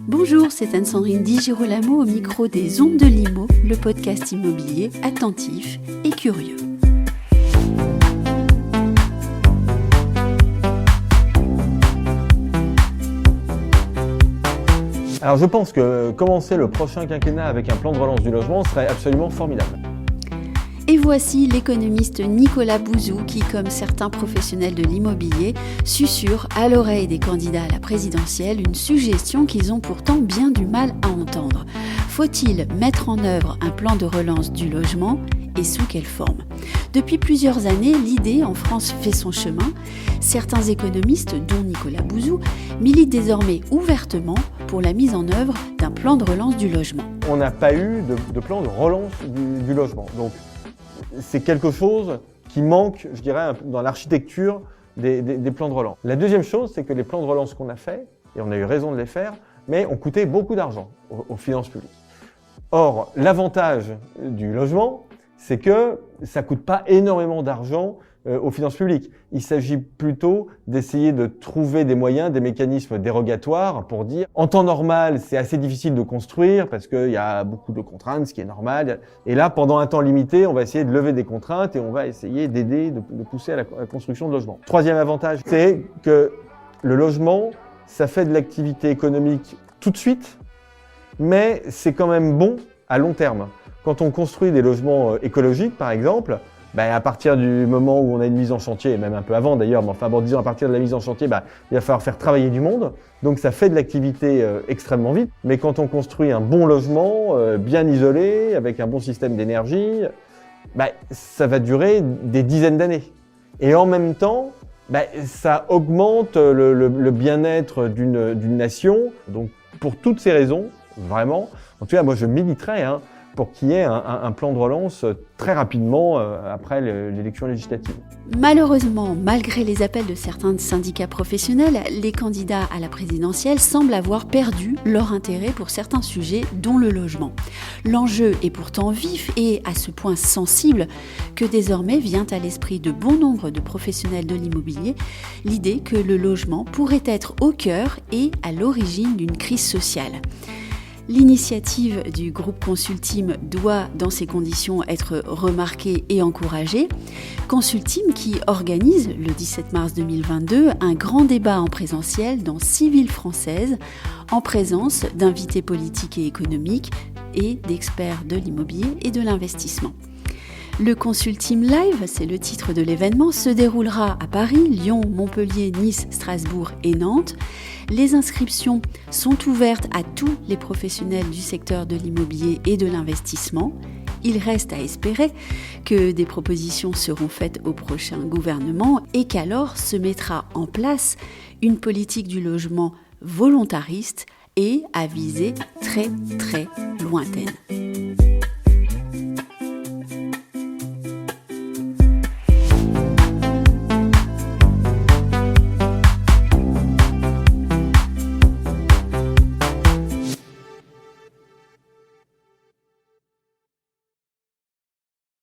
Bonjour, c'est Anne-Sandrine Di Girolamo au micro des Ondes de l'Imo, le podcast immobilier attentif et curieux. Alors je pense que commencer le prochain quinquennat avec un plan de relance du logement serait absolument formidable. Et voici l'économiste Nicolas Bouzou qui, comme certains professionnels de l'immobilier, susurre à l'oreille des candidats à la présidentielle une suggestion qu'ils ont pourtant bien du mal à entendre. Faut-il mettre en œuvre un plan de relance du logement et sous quelle forme ? Depuis plusieurs années, l'idée en France fait son chemin. Certains économistes, dont Nicolas Bouzou, militent désormais ouvertement pour la mise en œuvre d'un plan de relance du logement. On n'a pas eu de plan de relance du logement. Donc c'est quelque chose qui manque, je dirais, dans l'architecture des plans de relance. La deuxième chose, c'est que les plans de relance qu'on a faits, et on a eu raison de les faire, mais ont coûté beaucoup d'argent aux finances publiques. Or, l'avantage du logement, c'est que ça ne coûte pas énormément d'argent aux finances publiques. Il s'agit plutôt d'essayer de trouver des moyens, des mécanismes dérogatoires pour dire en temps normal, c'est assez difficile de construire parce qu'il y a beaucoup de contraintes, ce qui est normal. Et là, pendant un temps limité, on va essayer de lever des contraintes et on va essayer d'aider, de pousser à la construction de logements. Troisième avantage, c'est que le logement, ça fait de l'activité économique tout de suite, mais c'est quand même bon à long terme. Quand on construit des logements écologiques, par exemple, à partir du moment où on a une mise en chantier, et même un peu avant d'ailleurs, mais enfin bon, disons à partir de la mise en chantier, il va falloir faire travailler du monde. Donc ça fait de l'activité extrêmement vite. Mais quand on construit un bon logement, bien isolé, avec un bon système d'énergie, ça va durer des dizaines d'années. Et en même temps, ça augmente le bien-être d'une nation. Donc pour toutes ces raisons, vraiment, en tout cas moi je militerais pour qu'il y ait un plan de relance très rapidement après l'élection législative. Malheureusement, malgré les appels de certains syndicats professionnels, les candidats à la présidentielle semblent avoir perdu leur intérêt pour certains sujets, dont le logement. L'enjeu est pourtant vif et à ce point sensible que désormais vient à l'esprit de bon nombre de professionnels de l'immobilier l'idée que le logement pourrait être au cœur et à l'origine d'une crise sociale. L'initiative du groupe Consulteam doit, dans ces conditions, être remarquée et encouragée. Consulteam qui organise, le 17 mars 2022, un grand débat en présentiel dans 6 villes françaises, en présence d'invités politiques et économiques et d'experts de l'immobilier et de l'investissement. Le Consulteam Live, c'est le titre de l'événement, se déroulera à Paris, Lyon, Montpellier, Nice, Strasbourg et Nantes. Les inscriptions sont ouvertes à tous les professionnels du secteur de l'immobilier et de l'investissement. Il reste à espérer que des propositions seront faites au prochain gouvernement et qu'alors se mettra en place une politique du logement volontariste et à visée très très lointaine.